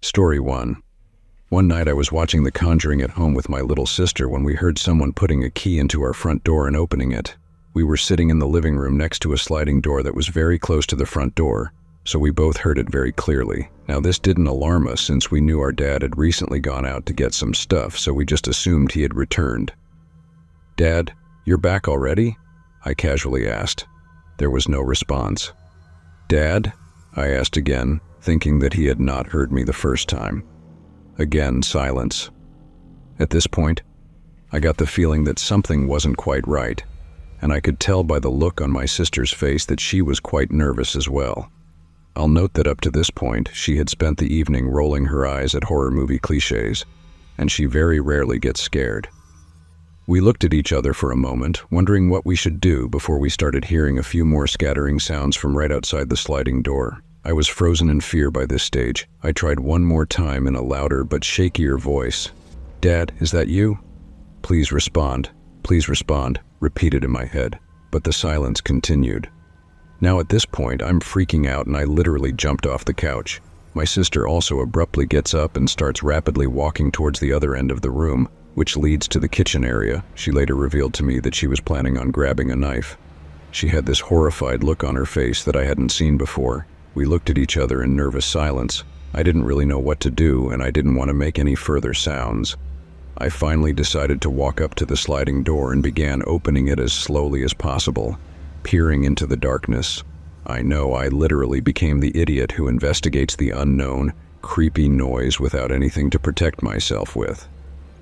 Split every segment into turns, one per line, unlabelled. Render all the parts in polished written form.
Story 1. One night I was watching The Conjuring at home with my little sister when we heard someone putting a key into our front door and opening it. We were sitting in the living room next to a sliding door that was very close to the front door, so we both heard it very clearly. Now this didn't alarm us since we knew our dad had recently gone out to get some stuff, so we just assumed he had returned. "Dad, you're back already?" I casually asked. There was no response. "Dad?" I asked again, thinking that he had not heard me the first time. Again, silence. At this point, I got the feeling that something wasn't quite right, and I could tell by the look on my sister's face that she was quite nervous as well. I'll note that up to this point, she had spent the evening rolling her eyes at horror movie cliches, and she very rarely gets scared. We looked at each other for a moment, wondering what we should do before we started hearing a few more scattering sounds from right outside the sliding door. I was frozen in fear by this stage. I tried one more time in a louder but shakier voice. "Dad, is that you? Please respond, repeated in my head, but the silence continued. Now at this point, I'm freaking out and I literally jumped off the couch. My sister also abruptly gets up and starts rapidly walking towards the other end of the room, which leads to the kitchen area. She later revealed to me that she was planning on grabbing a knife. She had this horrified look on her face that I hadn't seen before. We looked at each other in nervous silence. I didn't really know what to do, and I didn't want to make any further sounds. I finally decided to walk up to the sliding door and began opening it as slowly as possible, peering into the darkness. I know I literally became the idiot who investigates the unknown, creepy noise without anything to protect myself with.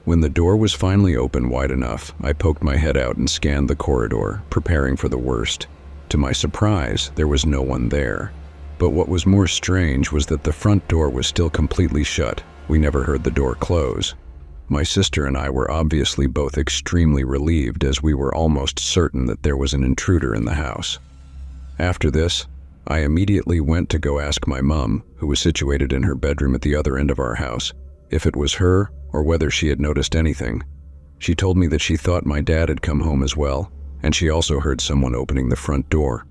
When the door was finally open wide enough, I poked my head out and scanned the corridor, preparing for the worst. To my surprise, there was no one there. But what was more strange was that the front door was still completely shut. We never heard the door close. My sister and I were obviously both extremely relieved, as we were almost certain that there was an intruder in the house. After this, I immediately went to go ask my mom, who was situated in her bedroom at the other end of our house, if it was her or whether she had noticed anything. She told me that she thought my dad had come home as well, and she also heard someone opening the front door.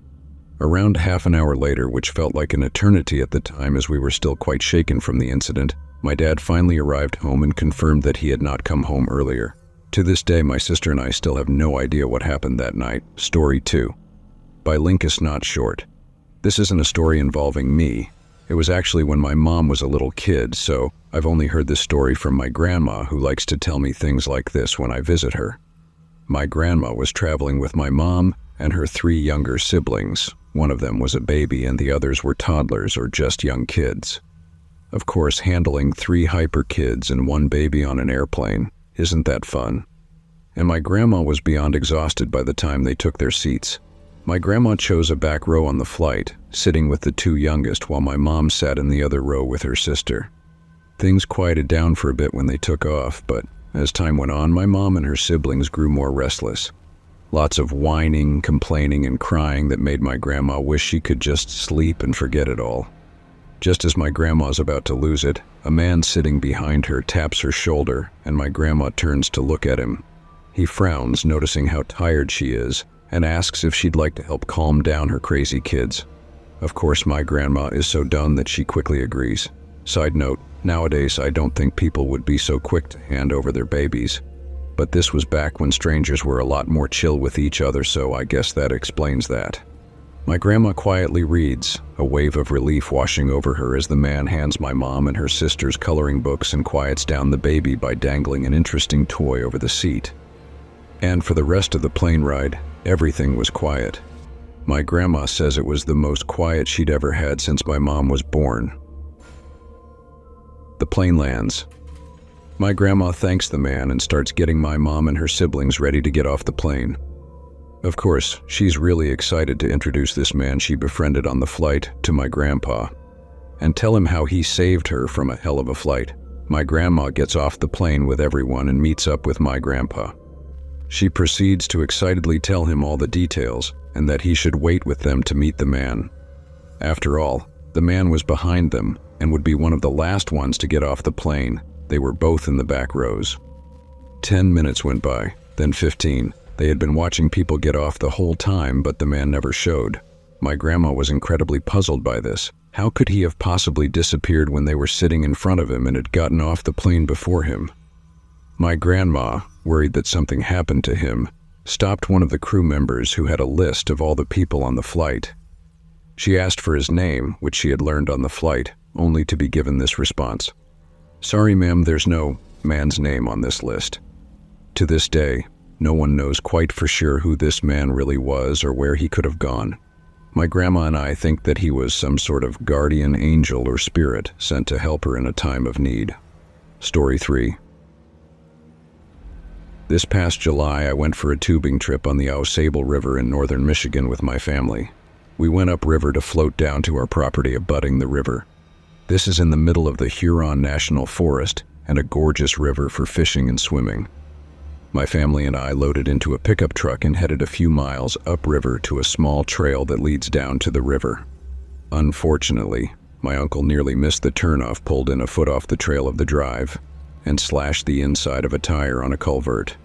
Around half an hour later, which felt like an eternity at the time as we were still quite shaken from the incident, my dad finally arrived home and confirmed that he had not come home earlier. To this day, my sister and I still have no idea what happened that night. Story 2. By Linkus Not Short. This isn't a story involving me. It was actually when my mom was a little kid, so I've only heard this story from my grandma, who likes to tell me things like this when I visit her. My grandma was traveling with my mom and her 3 younger siblings. One of them was a baby and the others were toddlers or just young kids. Of course, handling 3 hyper kids and 1 baby on an airplane, isn't that fun? And my grandma was beyond exhausted by the time they took their seats. My grandma chose a back row on the flight, sitting with the 2 youngest while my mom sat in the other row with her sister. Things quieted down for a bit when they took off, but as time went on, my mom and her siblings grew more restless. Lots of whining, complaining, and crying that made my grandma wish she could just sleep and forget it all. Just as my grandma's about to lose it, a man sitting behind her taps her shoulder, and my grandma turns to look at him. He frowns, noticing how tired she is, and asks if she'd like to help calm down her crazy kids. Of course, my grandma is so done that she quickly agrees. Side note, nowadays I don't think people would be so quick to hand over their babies. But this was back when strangers were a lot more chill with each other, so I guess that explains that. My grandma quietly reads, a wave of relief washing over her as the man hands my mom and her sisters coloring books and quiets down the baby by dangling an interesting toy over the seat. And for the rest of the plane ride, everything was quiet. My grandma says it was the most quiet she'd ever had since my mom was born. The plane lands. My grandma thanks the man and starts getting my mom and her siblings ready to get off the plane. Of course, she's really excited to introduce this man she befriended on the flight to my grandpa and tell him how he saved her from a hell of a flight. My grandma gets off the plane with everyone and meets up with my grandpa. She proceeds to excitedly tell him all the details and that he should wait with them to meet the man. After all, the man was behind them and would be one of the last ones to get off the plane. They were both in the back rows. 10 minutes went by, then 15. They had been watching people get off the whole time, but the man never showed. My grandma was incredibly puzzled by this, How could he have possibly disappeared when they were sitting in front of him and had gotten off the plane before him? My grandma, worried that something happened to him, stopped one of the crew members who had a list of all the people on the flight. She asked for his name, which she had learned on the flight, only to be given this response: "Sorry, ma'am, there's no man's name on this list." To this day, no one knows quite for sure who this man really was or where he could have gone. My grandma and I think that he was some sort of guardian angel or spirit sent to help her in a time of need. Story 3. This past July, I went for a tubing trip on the Au Sable River in northern Michigan with my family. We went upriver to float down to our property abutting the river. This is in the middle of the Huron National Forest and a gorgeous river for fishing and swimming. My family and I loaded into a pickup truck and headed a few miles upriver to a small trail that leads down to the river. Unfortunately, my uncle nearly missed the turnoff, pulled in a foot off the trail of the drive, and slashed the inside of a tire on a culvert.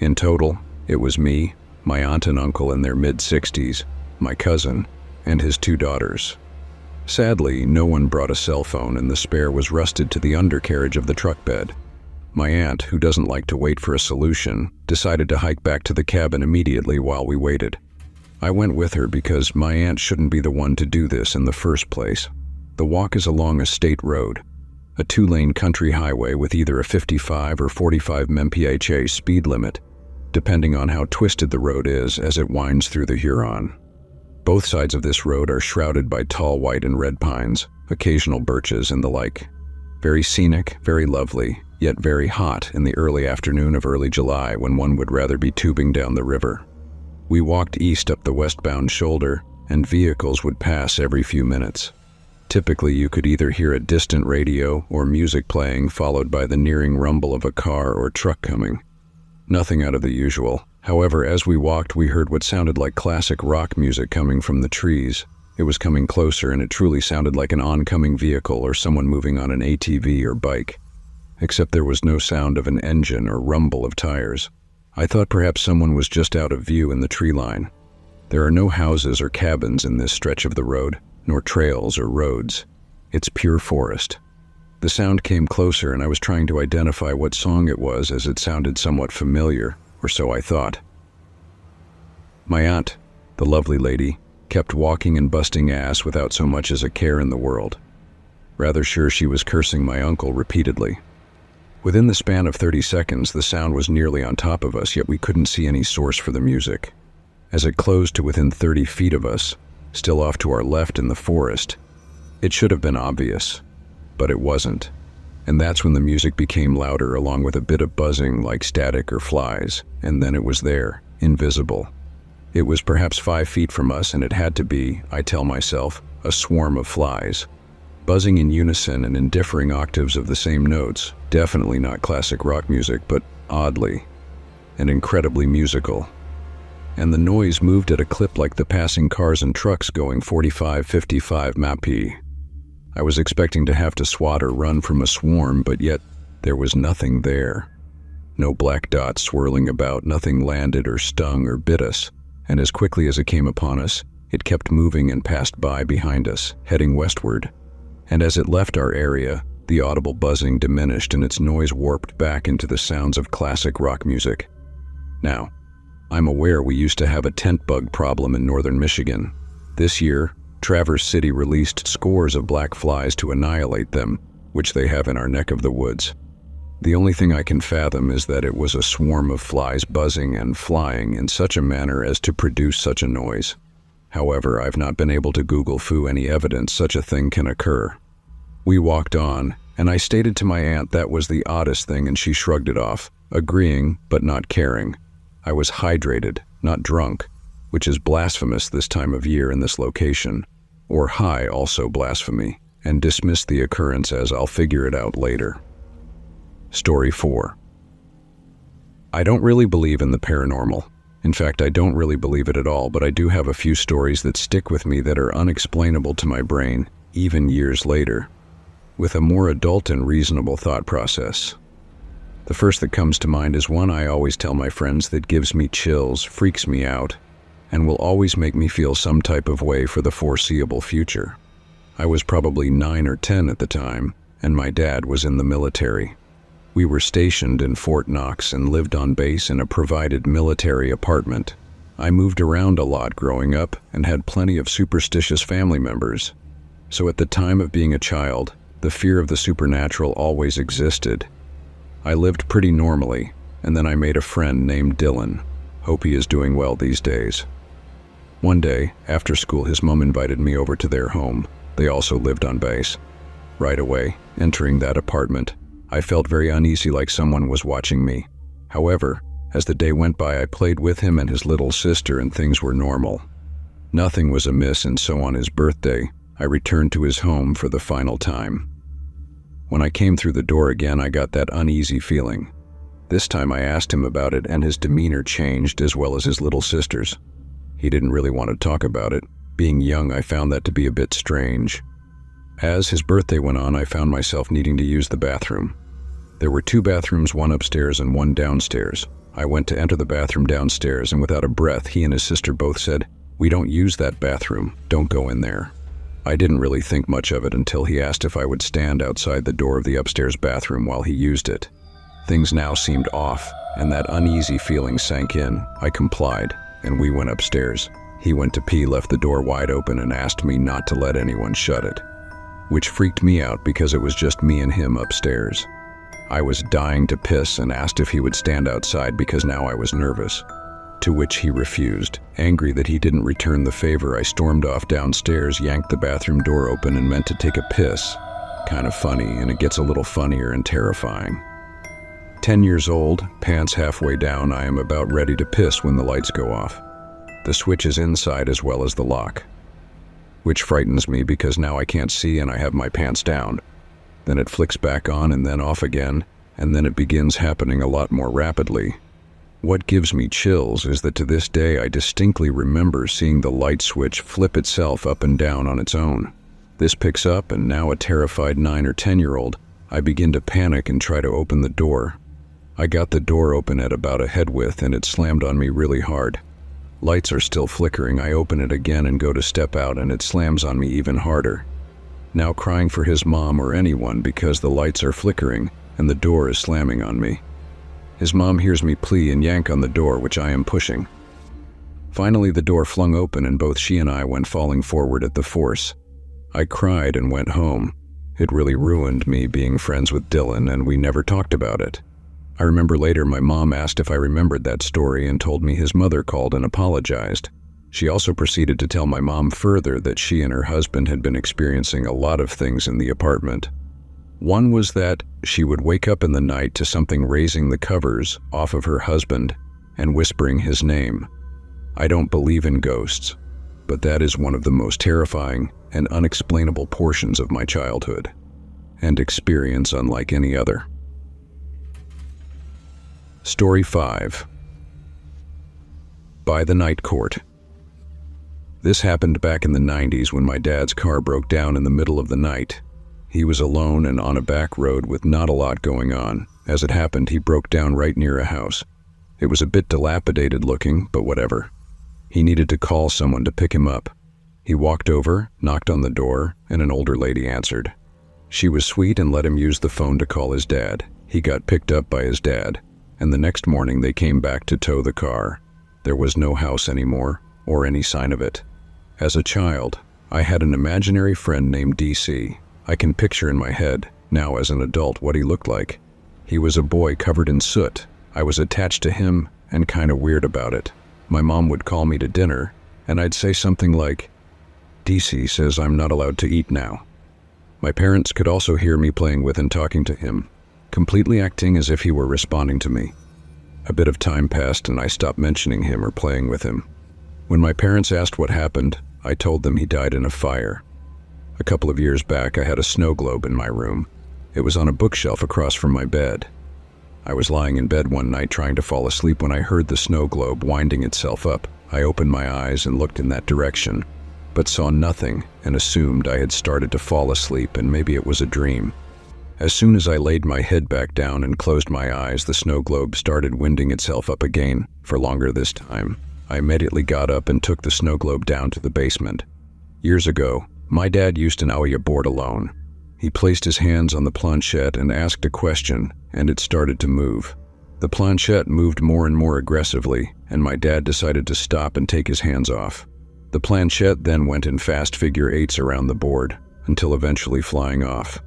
In total, it was me, my aunt and uncle in their mid-60s, my cousin, and his 2 daughters. Sadly, no one brought a cell phone and the spare was rusted to the undercarriage of the truck bed. My aunt, who doesn't like to wait for a solution, decided to hike back to the cabin immediately while we waited. I went with her because my aunt shouldn't be the one to do this in the first place. The walk is along a state road, a 2-lane country highway with either a 55 or 45 mph speed limit, depending on how twisted the road is as it winds through the Huron. Both sides of this road are shrouded by tall white and red pines, occasional birches and the like. Very scenic, very lovely, yet very hot in the early afternoon of early July when one would rather be tubing down the river. We walked east up the westbound shoulder, and vehicles would pass every few minutes. Typically, you could either hear a distant radio or music playing, followed by the nearing rumble of a car or truck coming. Nothing out of the usual. However, as we walked, we heard what sounded like classic rock music coming from the trees. It was coming closer, and it truly sounded like an oncoming vehicle or someone moving on an ATV or bike. Except there was no sound of an engine or rumble of tires. I thought perhaps someone was just out of view in the tree line. There are no houses or cabins in this stretch of the road, nor trails or roads. It's pure forest. The sound came closer, and I was trying to identify what song it was as it sounded somewhat familiar, or so I thought. My aunt, the lovely lady, kept walking and busting ass without so much as a care in the world. Rather sure she was cursing my uncle repeatedly. Within the span of 30 seconds, the sound was nearly on top of us, yet we couldn't see any source for the music. As it closed to within 30 feet of us, still off to our left in the forest, it should have been obvious, but it wasn't. And that's when the music became louder, along with a bit of buzzing like static or flies, and then it was there, invisible. It was perhaps 5 feet from us, and it had to be, I tell myself, a swarm of flies, buzzing in unison and in differing octaves of the same notes. Definitely not classic rock music, but oddly and incredibly musical. And the noise moved at a clip like the passing cars and trucks going 45-55 mph. I was expecting to have to swat or run from a swarm, but yet there was nothing there. No black dots swirling about, nothing landed or stung or bit us, and as quickly as it came upon us, it kept moving and passed by behind us, heading westward. And as it left our area, the audible buzzing diminished and its noise warped back into the sounds of classic rock music. Now, I'm aware we used to have a tent bug problem in northern Michigan. This year, Traverse City released scores of black flies to annihilate them, which they have in our neck of the woods. The only thing I can fathom is that it was a swarm of flies buzzing and flying in such a manner as to produce such a noise. However, I've not been able to Google fu any evidence such a thing can occur. We walked on, and I stated to my aunt that was the oddest thing, and she shrugged it off, agreeing but not caring. I was hydrated, not drunk, which is blasphemous this time of year in this location, or high, also blasphemy, and dismissed the occurrence as I'll figure it out later. Story 4. I don't really believe in the paranormal. In fact, I don't really believe it at all, but I do have a few stories that stick with me that are unexplainable to my brain, even years later, with a more adult and reasonable thought process. The first that comes to mind is one I always tell my friends that gives me chills, freaks me out, and will always make me feel some type of way for the foreseeable future. I was probably 9 or 10 at the time, and my dad was in the military. We were stationed in Fort Knox and lived on base in a provided military apartment. I moved around a lot growing up and had plenty of superstitious family members. So at the time of being a child, the fear of the supernatural always existed. I lived pretty normally, and then I made a friend named Dylan. Hope he is doing well these days. One day, after school, his mom invited me over to their home. They also lived on base. Right away, entering that apartment, I felt very uneasy, like someone was watching me. However, as the day went by, I played with him and his little sister and things were normal. Nothing was amiss, and so on his birthday, I returned to his home for the final time. When I came through the door again, I got that uneasy feeling. This time I asked him about it and his demeanor changed, as well as his little sister's. He didn't really want to talk about it. Being young, I found that to be a bit strange. As his birthday went on, I found myself needing to use the bathroom. There were 2 bathrooms, one upstairs and one downstairs. I went to enter the bathroom downstairs, and without a breath, he and his sister both said, "We don't use that bathroom, don't go in there." I didn't really think much of it until he asked if I would stand outside the door of the upstairs bathroom while he used it. Things now seemed off, and that uneasy feeling sank in. I complied, and we went upstairs. He went to pee, left the door wide open, and asked me not to let anyone shut it, which freaked me out because it was just me and him upstairs. I was dying to piss and asked if he would stand outside because now I was nervous, to which he refused. Angry that he didn't return the favor, I stormed off downstairs, yanked the bathroom door open, and meant to take a piss. Kind of funny, and it gets a little funnier and terrifying. 10 years old, pants halfway down, I am about ready to piss when the lights go off. The switch is inside as well as the lock, which frightens me because now I can't see and I have my pants down. Then it flicks back on and then off again, and then it begins happening a lot more rapidly. What gives me chills is that to this day I distinctly remember seeing the light switch flip itself up and down on its own. This picks up, and now a terrified 9 or 10-year-old, I begin to panic and try to open the door. I got the door open at about a head width and it slammed on me really hard. Lights are still flickering. I open it again and go to step out, and it slams on me even harder. Now crying for his mom or anyone because the lights are flickering and the door is slamming on me. His mom hears me plea and yank on the door, which I am pushing. Finally, the door flung open and both she and I went falling forward at the force. I cried and went home. It really ruined me being friends with Dylan, and we never talked about it. I remember later my mom asked if I remembered that story and told me his mother called and apologized. She also proceeded to tell my mom further that she and her husband had been experiencing a lot of things in the apartment. One was that she would wake up in the night to something raising the covers off of her husband and whispering his name. I don't believe in ghosts, but that is one of the most terrifying and unexplainable portions of my childhood, and experience unlike any other. Story 5. By the Night Court. This happened back in the 90s when my dad's car broke down in the middle of the night. He was alone and on a back road with not a lot going on. As it happened, he broke down right near a house. It was a bit dilapidated looking, but whatever. He needed to call someone to pick him up. He walked over, knocked on the door, and an older lady answered. She was sweet and let him use the phone to call his dad. He got picked up by his dad, and the next morning they came back to tow the car. There was no house anymore, or any sign of it. As a child, I had an imaginary friend named DC. I can picture in my head, now as an adult, what he looked like. He was a boy covered in soot. I was attached to him and kind of weird about it. My mom would call me to dinner, and I'd say something like, "DC says I'm not allowed to eat now." My parents could also hear me playing with and talking to him, completely acting as if he were responding to me. A bit of time passed and I stopped mentioning him or playing with him. When my parents asked what happened, I told them he died in a fire. A couple of years back, I had a snow globe in my room. It was on a bookshelf across from my bed. I was lying in bed one night trying to fall asleep when I heard the snow globe winding itself up. I opened my eyes and looked in that direction, but saw nothing and assumed I had started to fall asleep and maybe it was a dream. As soon as I laid my head back down and closed my eyes, the snow globe started winding itself up again, for longer this time. I immediately got up and took the snow globe down to the basement. Years ago, My dad used an Ouija board alone. He placed his hands on the planchette and asked a question, and it started to move. The planchette moved more and more aggressively, and my dad decided to stop and take his hands off. The planchette then went in fast figure eights around the board, until eventually flying off.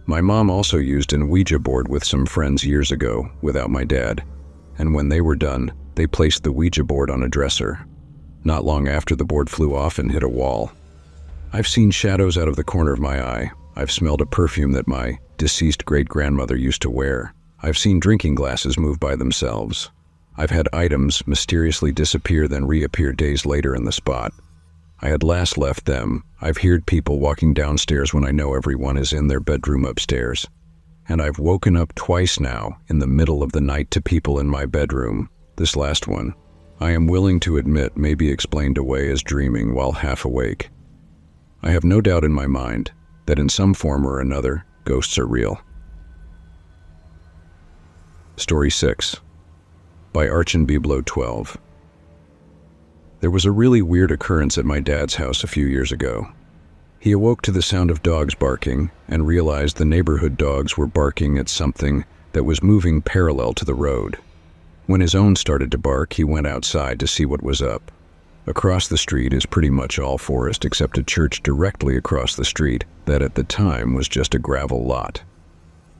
My mom also used an Ouija board with some friends years ago, without my dad, and when they were done, they placed the Ouija board on a dresser. Not long after, the board flew off and hit a wall. I've seen shadows out of the corner of my eye. I've smelled a perfume that my deceased great-grandmother used to wear. I've seen drinking glasses move by themselves. I've had items mysteriously disappear then reappear days later in the spot. I had last left them. I've heard people walking downstairs when I know everyone is in their bedroom upstairs. And I've woken up twice now in the middle of the night to people in my bedroom. This last one, I am willing to admit, may be explained away as dreaming while half awake. I have no doubt in my mind that in some form or another, ghosts are real. Story 6 by Archinbiblo 12. There was a really weird occurrence at my dad's house a few years ago. He awoke to the sound of dogs barking and realized the neighborhood dogs were barking at something that was moving parallel to the road. When his own started to bark, he went outside to see what was up. Across the street is pretty much all forest except a church directly across the street that at the time was just a gravel lot.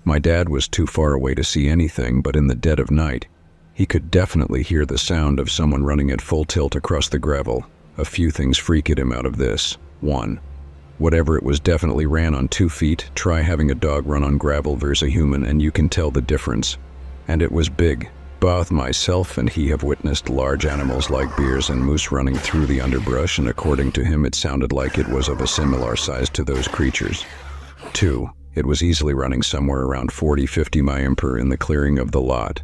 My dad was too far away to see anything, but in the dead of night, he could definitely hear the sound of someone running at full tilt across the gravel. A few things freaked him out of this. 1. Whatever it was definitely ran on 2 feet. Try having a dog run on gravel versus a human and you can tell the difference. And it was big. Both myself and he have witnessed large animals like bears and moose running through the underbrush, and according to him it sounded like it was of a similar size to those creatures. 2. It was easily running somewhere around 40-50 mph in the clearing of the lot,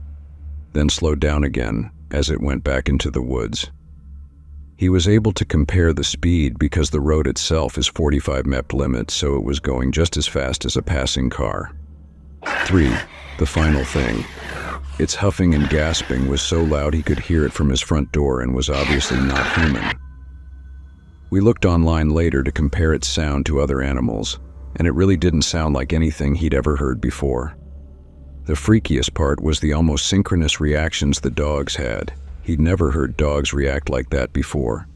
then slowed down again as it went back into the woods. He was able to compare the speed because the road itself is 45 mph limit, so it was going just as fast as a passing car. 3. The final thing. Its huffing and gasping was so loud he could hear it from his front door and was obviously not human. We looked online later to compare its sound to other animals, and it really didn't sound like anything he'd ever heard before. The freakiest part was the almost synchronous reactions the dogs had. He'd never heard dogs react like that before.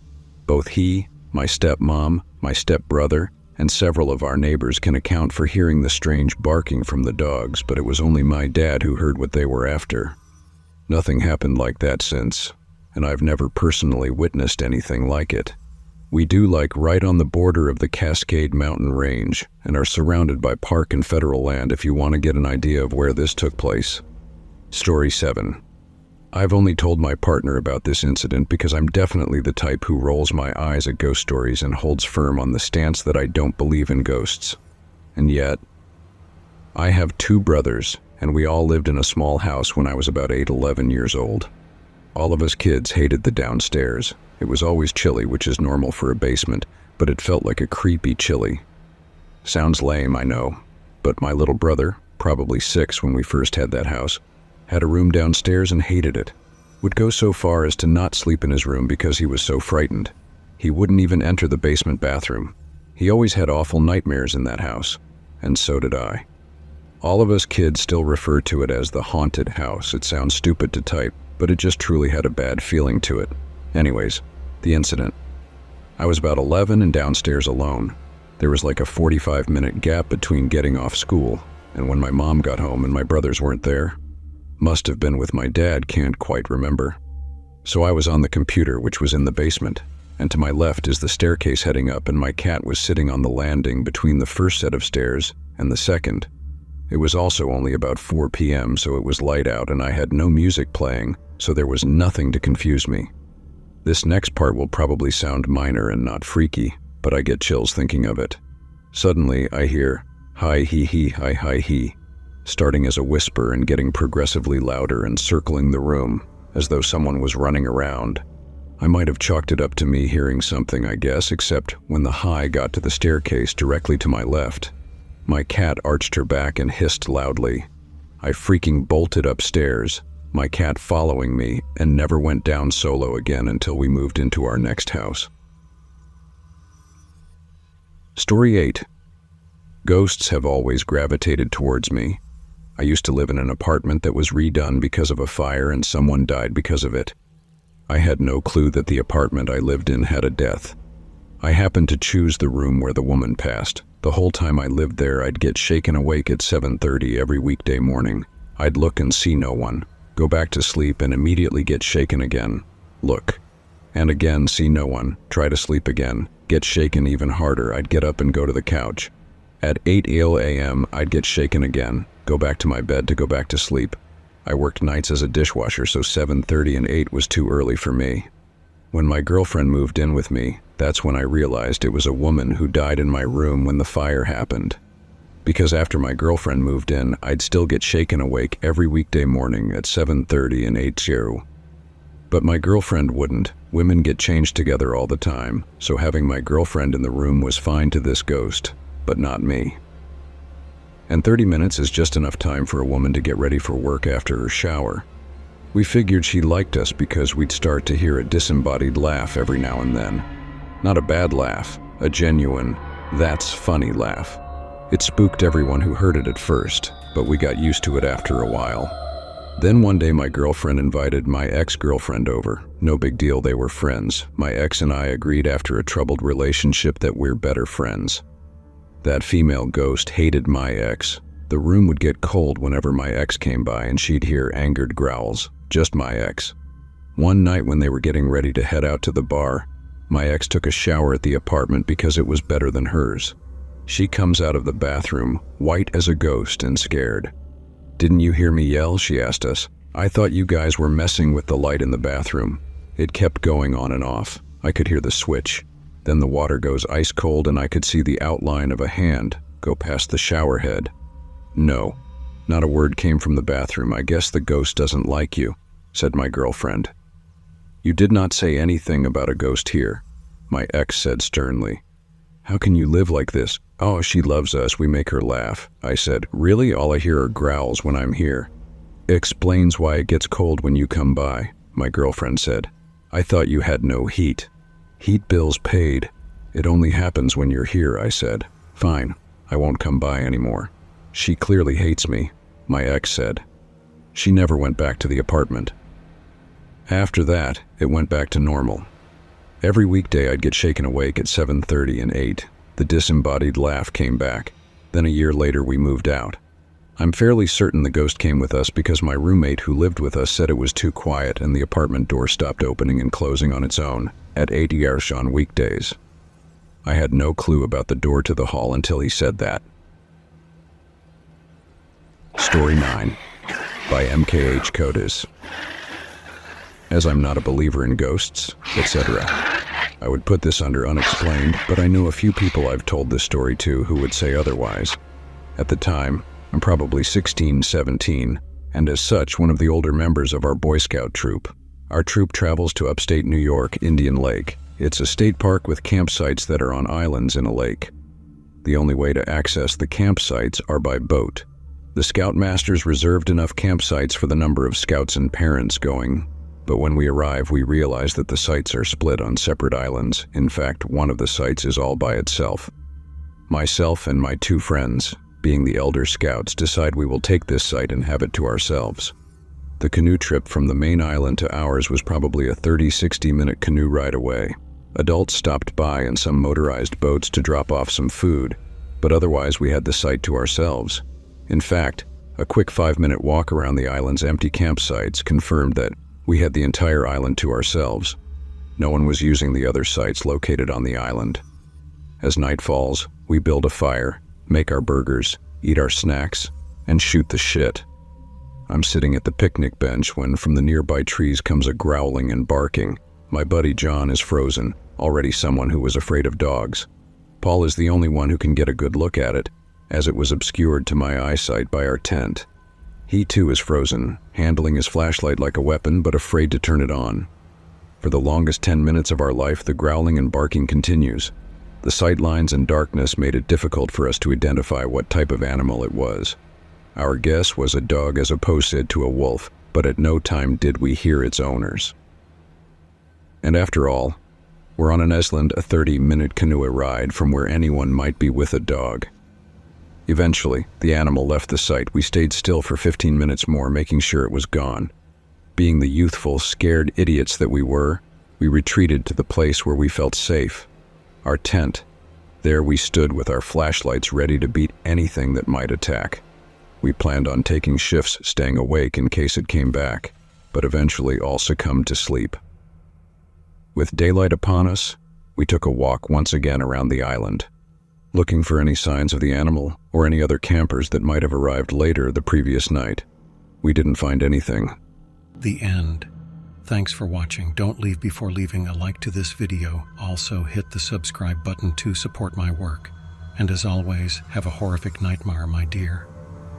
Both he, my stepmom, my stepbrother, and several of our neighbors can account for hearing the strange barking from the dogs, but it was only my dad who heard what they were after. Nothing happened like that since, and I've never personally witnessed anything like it. We do like right on the border of the Cascade Mountain Range and are surrounded by park and federal land if you want to get an idea of where this took place. Story 7. I've only told my partner about this incident because I'm definitely the type who rolls my eyes at ghost stories and holds firm on the stance that I don't believe in ghosts. And yet, I have 2 brothers, and we all lived in a small house when I was about 8-11 years old. All of us kids hated the downstairs. It was always chilly, which is normal for a basement, but it felt like a creepy chilly. Sounds lame, I know, but my little brother, probably 6 when we first had that house, had a room downstairs and hated it. Would go so far as to not sleep in his room because he was so frightened. He wouldn't even enter the basement bathroom. He always had awful nightmares in that house, and so did I. All of us kids still refer to it as the haunted house. It sounds stupid to type, but it just truly had a bad feeling to it. Anyways, the incident. I was about 11 and downstairs alone. There was like a 45-minute gap between getting off school and when my mom got home and my brothers weren't there. Must have been with my dad, can't quite remember. So I was on the computer, which was in the basement, and to my left is the staircase heading up, and my cat was sitting on the landing between the first set of stairs and the second. It was also only about 4 p.m., so it was light out and I had no music playing, so there was nothing to confuse me. This next part will probably sound minor and not freaky, but I get chills thinking of it. Suddenly I hear, hi hee hee hi hi hee, starting as a whisper and getting progressively louder and circling the room, as though someone was running around. I might have chalked it up to me hearing something, I guess, except when the hi got to the staircase directly to my left, my cat arched her back and hissed loudly. I freaking bolted upstairs, my cat following me, and never went down solo again until we moved into our next house. Story 8. Ghosts have always gravitated towards me. I used to live in an apartment that was redone because of a fire and someone died because of it. I had no clue that the apartment I lived in had a death. I happened to choose the room where the woman passed. The whole time I lived there, I'd get shaken awake at 7:30 every weekday morning. I'd look and see no one, go back to sleep and immediately get shaken again. Look, and again see no one, try to sleep again, get shaken even harder. I'd get up and go to the couch. At 8 a.m. I'd get shaken again, go back to my bed to go back to sleep. I worked nights as a dishwasher, so 7:30 and 8 was too early for me. When my girlfriend moved in with me, that's when I realized it was a woman who died in my room when the fire happened. Because after my girlfriend moved in, I'd still get shaken awake every weekday morning at 7:30 and 8:00. But my girlfriend wouldn't. Women get changed together all the time, so having my girlfriend in the room was fine to this ghost, but not me. And 30 minutes is just enough time for a woman to get ready for work after her shower. We figured she liked us because we'd start to hear a disembodied laugh every now and then. Not a bad laugh, a genuine, "that's funny" laugh. It spooked everyone who heard it at first, but we got used to it after a while. Then one day my girlfriend invited my ex-girlfriend over. No big deal, they were friends. My ex and I agreed after a troubled relationship that we're better friends. That female ghost hated my ex. The room would get cold whenever my ex came by and she'd hear angered growls. Just my ex. One night when they were getting ready to head out to the bar, my ex took a shower at the apartment because it was better than hers. She comes out of the bathroom, white as a ghost and scared. "Didn't you hear me yell?" she asked us. "I thought you guys were messing with the light in the bathroom." It kept going on and off. I could hear the switch. Then the water goes ice cold and I could see the outline of a hand go past the shower head. "No." Not a word came from the bathroom. "I guess the ghost doesn't like you," said my girlfriend. "You did not say anything about a ghost here," my ex said sternly. "How can you live like this?" "Oh, she loves us, we make her laugh," I said. "Really? All I hear are growls when I'm here." "Explains why it gets cold when you come by," my girlfriend said. "I thought you had no heat." "Heat bills paid. It only happens when you're here," I said. "Fine, I won't come by anymore." "She clearly hates me," my ex said. She never went back to the apartment. After that, it went back to normal. Every weekday I'd get shaken awake at 7:30 and 8. The disembodied laugh came back. Then a year later we moved out. I'm fairly certain the ghost came with us because my roommate who lived with us said it was too quiet and the apartment door stopped opening and closing on its own at 8 hours on weekdays. I had no clue about the door to the hall until he said that. Story 9 by MKH Codis. As I'm not a believer in ghosts, etc., I would put this under unexplained, but I know a few people I've told this story to who would say otherwise. At the time, I'm probably 16, 17, and as such, one of the older members of our Boy Scout troop. Our troop travels to upstate New York, Indian Lake. It's a state park with campsites that are on islands in a lake. The only way to access the campsites are by boat. The scoutmasters reserved enough campsites for the number of scouts and parents going, but when we arrive, we realize that the sites are split on separate islands. In fact, one of the sites is all by itself. Myself and my two friends, being the elder scouts, decide we will take this site and have it to ourselves. The canoe trip from the main island to ours was probably a 30-60 minute canoe ride away. Adults stopped by and some motorized boats to drop off some food, but otherwise we had the site to ourselves. In fact, a quick 5-minute walk around the island's empty campsites confirmed that we had the entire island to ourselves. No one was using the other sites located on the island. As night falls, we build a fire, make our burgers, eat our snacks, and shoot the shit. I'm sitting at the picnic bench when from the nearby trees comes a growling and barking. My buddy John is frozen, already someone who was afraid of dogs. Paul is the only one who can get a good look at it, as it was obscured to my eyesight by our tent. He too is frozen, handling his flashlight like a weapon but afraid to turn it on. For the longest 10 minutes of our life, the growling and barking continues. The sight lines and darkness made it difficult for us to identify what type of animal it was. Our guess was a dog as opposed to a wolf, but at no time did we hear its owners. And after all, We're on an Esland, a 30-minute canoe ride from where anyone might be with a dog. Eventually, the animal left the site. We stayed still for 15 minutes more, making sure it was gone. Being the youthful, scared idiots that we were, we retreated to the place where we felt safe, our tent. There we stood with our flashlights ready to beat anything that might attack. We planned on taking shifts, staying awake in case it came back, but eventually all succumbed to sleep. With daylight upon us, we took a walk once again around the island, looking for any signs of the animal or any other campers that might have arrived later the previous night. We didn't find anything.
The end. Thanks for watching. Don't leave before leaving a like to this video. Also hit the subscribe button to support my work. And as always, have a horrific nightmare, my dear.